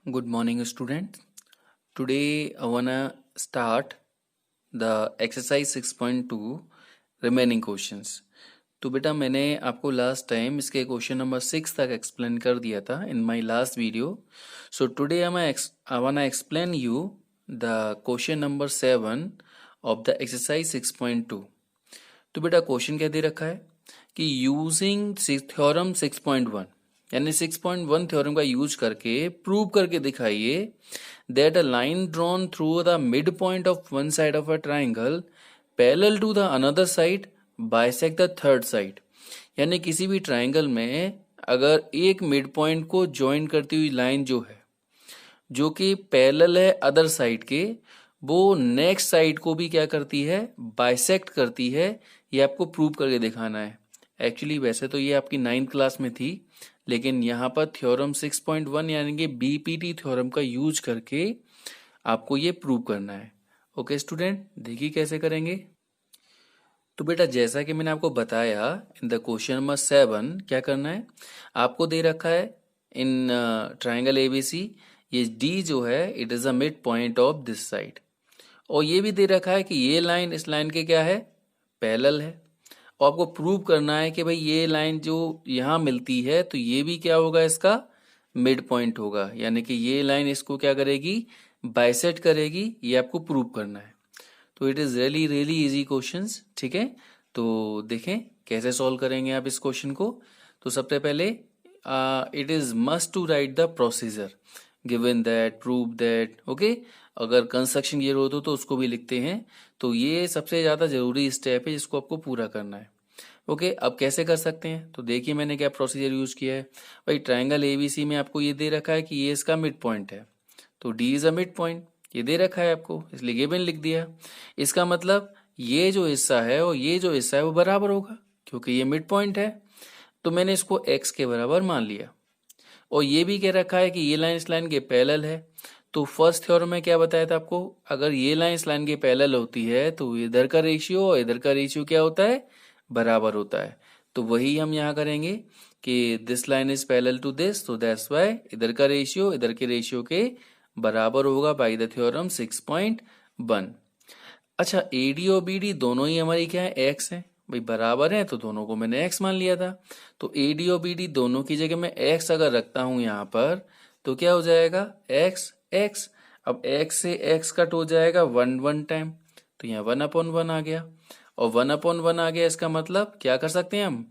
Good morning, students. Today I wanna start the exercise 6.2 remaining questions. तो बेटा मैंने आपको लास्ट टाइम इसके क्वेश्चन नंबर 6 तक एक्सप्लेन कर दिया था in my last video. So today I wanna explain you the question number 7 of the exercise 6.2. तो बेटा क्वेश्चन क्या दे रखा है कि यूजिंग थ्योरम 6.1 यानी 6.1 थ्योरम का यूज करके प्रूव करके दिखाइए that a line drawn through the mid point of one side of a triangle parallel to the another side bisect the third side. यानी किसी भी ट्राइंगल में अगर एक मिड पॉइंट को ज्वाइन करती हुई लाइन जो है जो कि पैरेलल है अदर साइड के, वो नेक्स्ट साइड को भी क्या करती है, बाइसेक्ट करती है. ये आपको प्रूव करके दिखाना है. एक्चुअली वैसे तो ये आपकी 9th क्लास में थी, लेकिन यहाँ पर थ्योरम 6.1 यानी कि बीपीटी थ्योरम का यूज करके आपको ये प्रूव करना है. ओके स्टूडेंट, देखिए कैसे करेंगे. तो बेटा जैसा कि मैंने आपको बताया इन द क्वेश्चन नंबर 7 क्या करना है, आपको दे रखा है इन ट्राइंगल एबीसी ये डी जो है it is a mid point of this side, और ये भी दे रखा है कि ये लाइन इस लाइन के क्या है, पैरेलल है. और आपको प्रूव करना है कि भाई ये लाइन जो यहाँ मिलती है तो ये भी क्या होगा, इसका मिड पॉइंट होगा. यानी कि ये लाइन इसको क्या करेगी, बाइसेक्ट करेगी. ये आपको प्रूव करना है. तो it is really really easy questions. ठीक है, तो देखें कैसे सॉल्व करेंगे आप इस क्वेश्चन को. तो सबसे पहले it is must to write the procedure given that prove that. Okay, अगर कंस्ट्रक्शन ये हो तो उसको भी लिखते हैं. तो ये सबसे ज्यादा जरूरी स्टेप है जिसको आपको पूरा करना है. ओके, अब कैसे कर सकते हैं, तो देखिए मैंने क्या प्रोसीजर यूज किया है. भाई ट्राइंगल एबीसी में आपको ये दे रखा है कि ये इसका मिड पॉइंट है, तो D is a mid point. ये दे रखा है आपको, इसलिए गिवन लिख दिया. इसका मतलब ये जो हिस्सा है और ये जो हिस्सा है वो बराबर होगा क्योंकि ये मिड पॉइंट है. तो मैंने इसको एक्स के बराबर मान लिया. और ये भी कह रखा है कि ये लाइन इस लाइन के पैरेलल है. तो फर्स्ट थ्योरम में क्या बताया था आपको, अगर ये लाइन इस लाइन के पैरेलल होती है तो इधर का रेशियो और इधर का रेशियो क्या होता है, बराबर होता है. तो वही हम यहाँ करेंगे कि this line is parallel to this, तो दैट्स व्हाई इधर का रेशियो इधर के रेशियो के बराबर होगा बाय द थ्योरम 6.1. अच्छा, एडी और बीडी दोनों ही हमारी क्या है, एक्स है. भाई बराबर है तो दोनों को मैंने एक्स मान लिया था. तो एडी और बीडी दोनों की जगह मैं एक्स अगर रखता हूं यहाँ पर तो क्या हो जाएगा, एक्स एक्स. अब एक्स से एक्स कट हो जाएगा 1 टाइम, तो यहाँ 1/1 आ गया. और 1/1 आ गया, इसका मतलब क्या कर सकते हैं हम,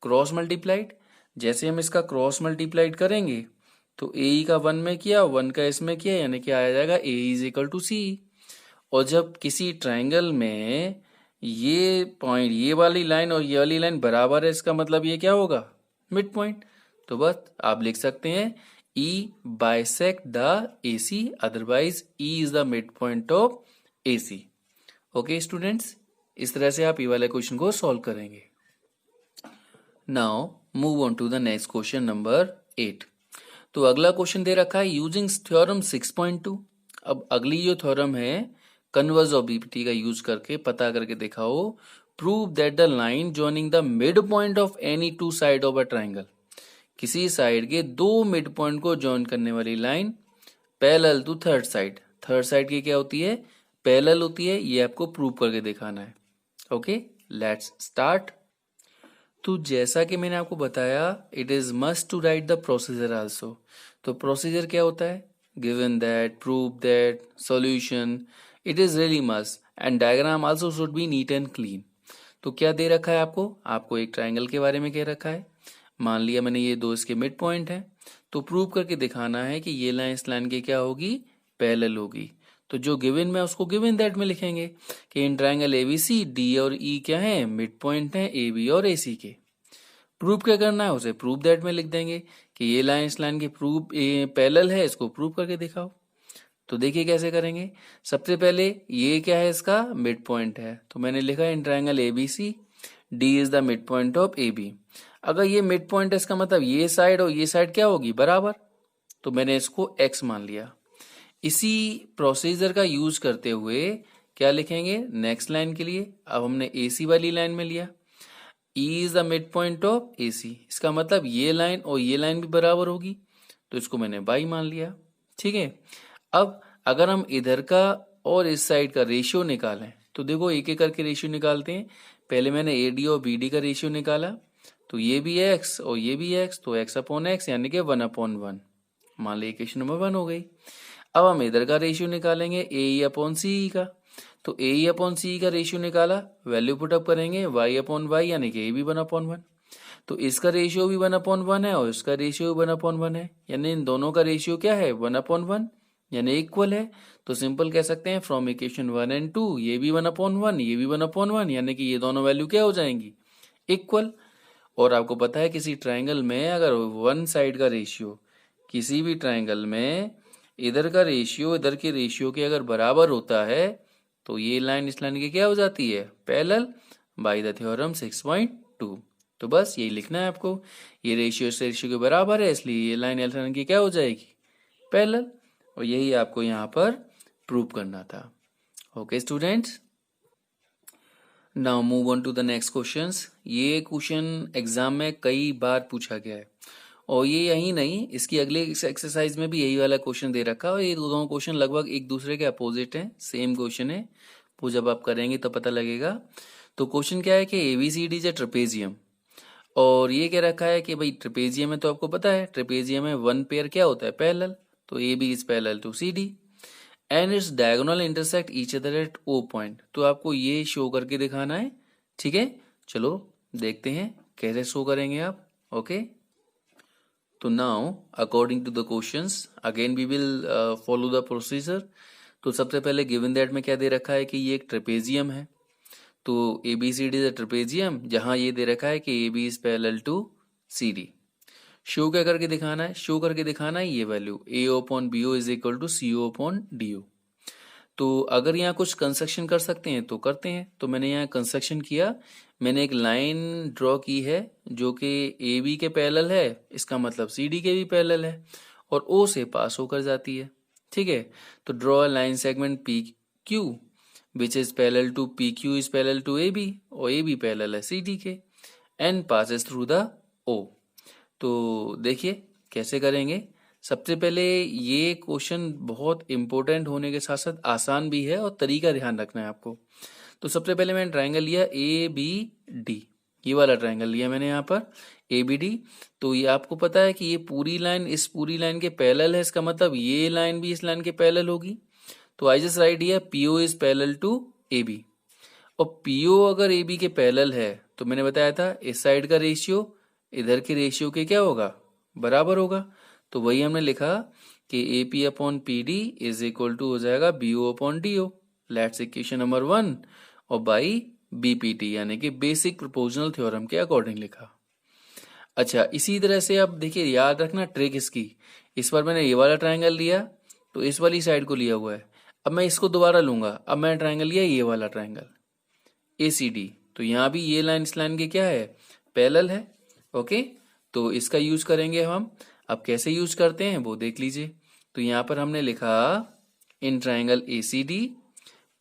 क्रॉस मल्टीप्लाइड. जैसे हम इसका क्रॉस मल्टीप्लाइड करेंगे तो ए का 1 में किया 1 का इसमें किया, यानी कि आ जाएगा ए इज इक्वल टू सी. और जब किसी ट्राइंगल में ये पॉइंट, ये वाली लाइन और ये वाली लाइन बराबर है, इसका मतलब ये क्या होगा, मिड पॉइंट. तो बस आप लिख सकते हैं E bisect the AC, otherwise E is the mid point of AC. Okay students, इस तरह से आप ये वाले क्वेश्चन को सॉल्व करेंगे. Now move on to the next question number 8. तो अगला क्वेश्चन दे रखा है यूजिंग थ्योरम 6.2. अब अगली जो थ्योरम है कन्वर्स ऑफ बीपीटी का यूज करके पता करके दिखाओ prove that the line joining the mid point of any two side of a triangle. किसी साइड के दो मिड पॉइंट को जॉइन करने वाली line parallel to third side. Third side की क्या होती है, पैरेलल होती है. ये आपको प्रूव करके दिखाना है. Okay, let's start. तो जैसा कि मैंने आपको बताया it is must to write the procedure also. तो प्रोसीजर क्या होता है, given that, prove that, solution. It is really must and diagram also should be neat and clean. तो क्या दे रखा है आपको एक ट्राइंगल के बारे में कह रखा है. मान लिया मैंने ये दो इसके मिड पॉइंट है, तो प्रूव करके दिखाना है कि ये लाइन इस लाइन की क्या होगी, पैरेलल होगी. तो जो गिवन में उसको गिवन दैट में लिखेंगे कि इन ट्राइंगल एबीसी डी और ई क्या है, मिड पॉइंट है ए बी और ए सी के. प्रूव क्या करना है, उसे प्रूव दैट में लिख देंगे कि ये लाइन इस लाइन की प्रूव पैरेलल है, इसको प्रूव करके दिखाओ. तो देखिए कैसे करेंगे. सबसे पहले ये क्या है, इसका मिड पॉइंट है, तो मैंने लिखा in triangle ABC D is the mid point of A B. अगर ये मिड पॉइंट है इसका मतलब ये साइड और ये साइड क्या होगी, बराबर. तो मैंने इसको एक्स मान लिया. इसी प्रोसीजर का यूज करते हुए क्या लिखेंगे नेक्स्ट लाइन के लिए. अब हमने एसी वाली लाइन में लिया, E is the mid point of AC. इसका मतलब ये लाइन और ये लाइन भी बराबर होगी, तो इसको मैंने बाई मान लिया. ठीक है। अब अगर हम इधर का और इस साइड का रेशियो निकालें तो देखो एक एक करके रेशियो निकालते हैं। पहले मैंने AD और BD का रेशियो निकाला, तो ये भी x और ये भी x, तो x अपॉन एक्स यानी कि 1/1। मान ली इक्वेशन नंबर 1 हो गई। अब हम इधर का रेशियो निकालेंगे AE अपॉन CE का, तो AE अपॉन CE का रेशियो निकाला, वैल्यू पुटअप करेंगे y अपॉन वाई यानी कि ये भी 1/1। तो इसका रेशियो भी 1/1 है और इसका रेशियो भी 1/1 है, यानी इन दोनों का रेशियो क्या है 1/1, यानी इक्वल है। तो सिंपल कह सकते हैं फ्रॉम इक्वेशन 1 एंड 2 ये भी 1/1 ये भी 1/1, यानी कि ये दोनों वैल्यू क्या हो जाएंगी इक्वल। और आपको पता है किसी ट्रायंगल में अगर वन साइड का रेशियो, किसी भी ट्रायंगल में इधर का रेशियो इधर के रेशियो के अगर बराबर होता है तो ये लाइन इस लाइन की क्या हो जाती है पैरेलल बाय द थ्योरम 6.2। तो बस यही लिखना है आपको, ये रेशियो से रेशियो के बराबर है इसलिए ये लाइन इस लाइन की क्या हो जाएगी पैरेलल, और यही आपको यहाँ पर प्रूव करना था। Okay students, now move on to the next questions. ये क्वेश्चन एग्जाम में कई बार पूछा गया है और ये यही नहीं, इसकी अगले एक्सरसाइज में भी यही वाला क्वेश्चन दे रखा है और ये दोनों क्वेश्चन लगभग एक दूसरे के अपोजिट हैं, सेम क्वेश्चन है, वो जब आप करेंगे तो पता लगेगा। तो क्वेश्चन क्या है कि ABCD इज ए ट्रेपेजियम, और ये कह रखा है कि भाई ट्रेपेजियम है तो आपको पता है ट्रेपेजियम में वन पेयर क्या होता है पैरेलल, तो AB is parallel to CD and its diagonal intersect each other at O point. तो आपको ये शो करके दिखाना है, ठीक है। चलो देखते हैं कैसे शो करेंगे आप। ओके, तो now according to the questions again we will follow the procedure. तो सबसे पहले गिवन दैट में क्या दे रखा है कि ये एक ट्रेपेजियम है, तो ABCD इज अ ट्रेपेजियम जहां ये दे रखा है कि AB is parallel to CD। Show क्या करके दिखाना है, शो करके दिखाना है ये value AO upon BO is equal to CO upon DO। तो अगर यहाँ कुछ कंस्ट्रक्शन कर सकते हैं तो करते हैं, तो मैंने यहाँ कंस्ट्रक्शन किया, मैंने एक लाइन ड्रॉ की है जो कि AB के पैरेलल है, इसका मतलब CD के भी पैरेलल है और O से पास होकर जाती है, ठीक है। तो draw line segment PQ which is parallel to PQ is parallel to AB और AB पैरेलल है CD के and passes through the O। तो देखिए कैसे करेंगे। सबसे पहले ये क्वेश्चन बहुत इंपॉर्टेंट होने के साथ साथ आसान भी है और तरीका ध्यान रखना है आपको। तो सबसे पहले मैंने ट्रायंगल लिया ABD, ये वाला ट्रायंगल लिया मैंने यहाँ पर ABD। तो ये आपको पता है कि ये पूरी लाइन इस पूरी लाइन के पैरेलल है, इसका मतलब ये लाइन भी इस लाइन के पैरेलल होगी। तो I just write here PO is parallel to AB, और PO अगर AB के पैरेलल है तो मैंने बताया था इस साइड का रेशियो इधर के रेशियो के क्या होगा बराबर होगा। तो वही हमने लिखा कि AP upon PD is equal to हो जाएगा BO upon DO, let's equation number 1, और बाई BPT यानी कि बेसिक प्रोपोर्शनल थ्योरम के अकॉर्डिंग लिखा। अच्छा, इसी तरह से अब देखिए याद रखना ट्रिक इसकी, इस बार मैंने ये वाला ट्रायंगल लिया तो इस वाली साइड को लिया हुआ है, अब मैं इसको दोबारा लूंगा, अब मैंने ट्रायंगल लिया ये वाला ट्रायंगल ACD, तो यहाँ भी ये लाइन इस लाइन के क्या है पैरेलल है। ओके, तो इसका यूज करेंगे हम। अब कैसे यूज करते हैं वो देख लीजिए। तो यहाँ पर हमने लिखा in triangle ACD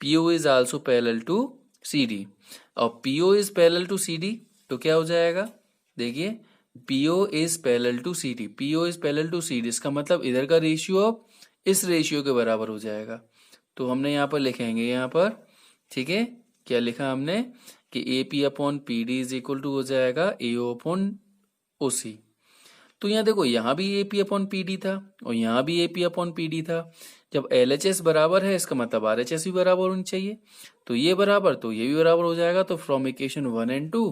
PO is also parallel to CD, और PO is parallel to CD तो क्या हो जाएगा देखिए PO is parallel to CD, PO is parallel to CD, इसका मतलब इधर का रेशियो अब इस रेशियो के बराबर हो जाएगा। तो हमने यहाँ पर लिखेंगे यहाँ पर, ठीक है, क्या लिखा हमने कि AP upon PD is equal to हो जाएगा AO अपॉन OC। तो यहाँ देखो यहाँ भी AP अपॉन PD था और यहाँ भी AP अपॉन PD था, जब LHS बराबर है इसका मतलब RHS भी बराबर होनी चाहिए, तो ये बराबर तो ये भी बराबर हो जाएगा। तो from equation 1 and 2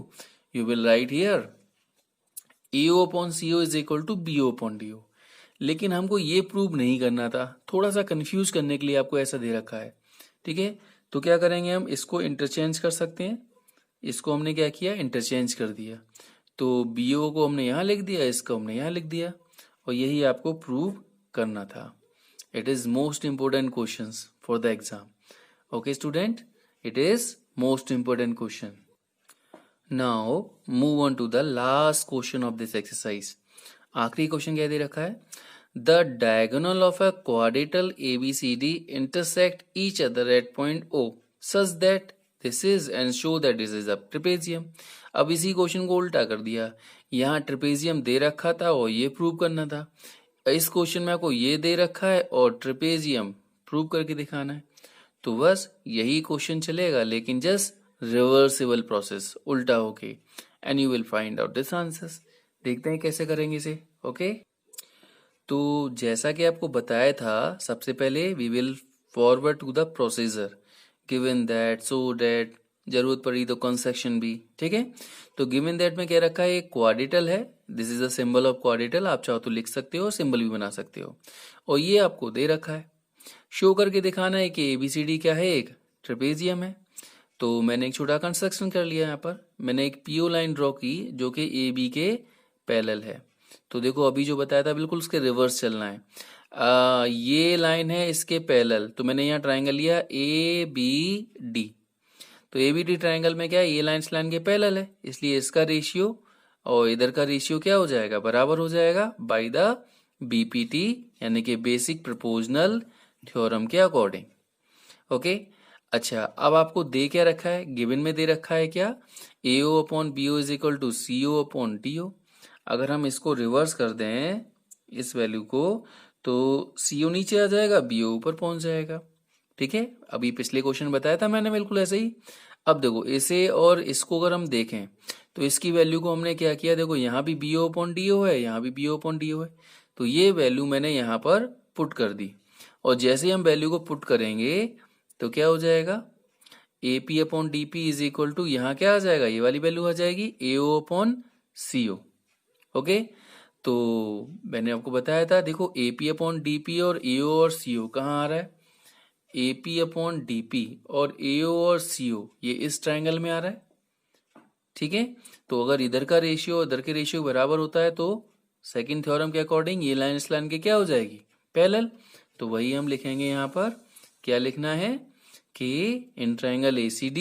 you will write here AO upon CO is equal to BO upon DO। लेकिन हमको ये प्रूव नहीं करना था, थोड़ा सा कंफ्यूज करने के लिए आपको ऐसा दे रखा है, ठीक है। तो क्या करेंगे हम इसको इंटरचेंज कर सकते हैं, इसको हमने क्या किया इंटरचेंज कर दिया, तो BO को हमने यहाँ लिख दिया, इसको हमने यहाँ लिख दिया, और यही आपको प्रूव करना था। It is most important question for the exam. Okay student, it is most important question. Now move on to the last question of this exercise. आखिरी क्वेश्चन क्या दे रखा है, the diagonal of a quadrilateral ABCD intersect each other at point O such that this is and show that this is a trapezium. अब इसी question को उल्टा कर दिया, यहाँ ट्रेपेजियम दे रखा था और ये प्रूव करना था। इस क्वेश्चन में आपको ये दे रखा है और ट्रेपेजियम प्रूव करके दिखाना है, तो बस यही क्वेश्चन चलेगा, लेकिन जस्ट रिवर्सिबल प्रोसेस, उल्टा होके, and you will find out this answers. देखते हैं कैसे करेंगे इसे। ओके, तो जैसा कि आपको बताया था, सबसे पहले we will forward to the procedure given that, so that, जरूरत पड़ी तो कंस्ट्रक्शन भी, ठीक है। तो गिवन दैट में क्या रखा है, एक क्वाड्रेटल है, this is the symbol of quadrilateral, आप चाहो तो लिख सकते हो, सिंबल भी बना सकते हो, और ये आपको दे रखा है, शो करके दिखाना है कि एबीसीडी क्या है, एक ट्रेपेजियम है। तो मैंने एक छोटा कंस्ट्रक्शन कर लिया, यहाँ पर मैंने एक पीओ लाइन ड्रॉ की जो कि ए बी के पैरेलल है। तो देखो अभी जो बताया था बिल्कुल उसके रिवर्स चलना है। ये लाइन है इसके पैरेलल, तो मैंने यहाँ ट्राइंगल लिया ए बी डी। तो ए बी डी ट्राइंगल में क्या है, ये लाइन इस लाइन के पैरेलल है, इसलिए इसका रेशियो और इधर का रेशियो क्या हो जाएगा, बराबर हो जाएगा बाय द बीपीटी, यानी कि बेसिक प्रोपोर्शनल थ्योरम के अकॉर्डिंग। ओके, अच्छा अब आपको दे क्या रखा है, गिवन में दे रखा है क्या, AO upon BO is equal to CO upon DO। अगर हम इसको रिवर्स कर दें इस वैल्यू को, तो CO नीचे आ जाएगा, BO ऊपर पहुंच जाएगा, ठीक है। अभी पिछले क्वेश्चन बताया था मैंने बिल्कुल ऐसे ही। अब देखो इसे और इसको अगर हम देखें, तो इसकी वैल्यू को हमने क्या किया, देखो यहाँ भी BO अपॉन DO है, यहाँ भी BO अपॉन DO है, तो ये वैल्यू मैंने यहाँ पर पुट कर दी, और जैसे ही हम वैल्यू को पुट करेंगे तो क्या हो जाएगा, AP upon DP is equal to, यहाँ क्या आ जाएगा, ये वाली वैल्यू आ जाएगी AO अपॉन CO। ओके, तो मैंने आपको बताया था, देखो AP अपॉन DP और AO और CO कहाँ आ रहा है, AP अपॉन DP और AO और CO ये इस ट्राइंगल में आ रहा है, ठीक है। तो अगर इधर का रेशियो इधर के रेशियो बराबर होता है, तो सेकंड थ्योरम के अकॉर्डिंग ये लाइन इस लाइन के क्या हो जाएगी, पैरेलल। तो वही हम लिखेंगे यहाँ पर, क्या लिखना है कि in triangle ACD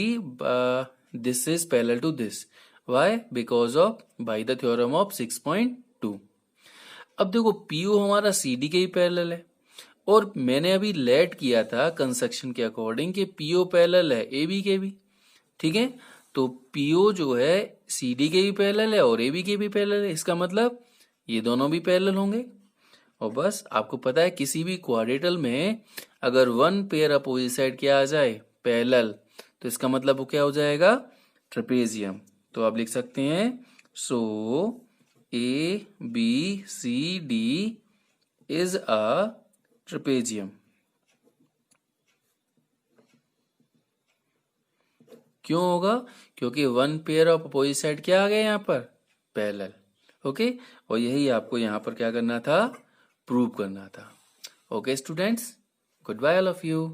this is parallel to this, why, because of by the theorem of 6.2। अब देखो PO हमारा CD के ही पैरेलल है, और मैंने अभी लेट किया था कंस्ट्रक्शन के अकॉर्डिंग कि PO पैरेलल है AB के भी, ठीक है। तो PO जो है CD के भी पैरेलल है और AB के भी पैरेलल है, इसका मतलब ये दोनों भी पैरेलल होंगे। और बस आपको पता है किसी भी क्वाड्रेटल में अगर वन पेयर अपोजिट साइड क्या आ जाए, पैरेलल, तो इसका मतलब वो क्या हो जाएगा, ट्रेपेजियम। तो आप लिख सकते हैं, सो ABCD इज अ ट्रेपेजियम। क्यों होगा, क्योंकि one pair of opposite side क्या आ गया यहाँ पर, पैरेलल। ओके, और यही आपको यहाँ पर क्या करना था, प्रूव करना था। Okay students, good bye all of you.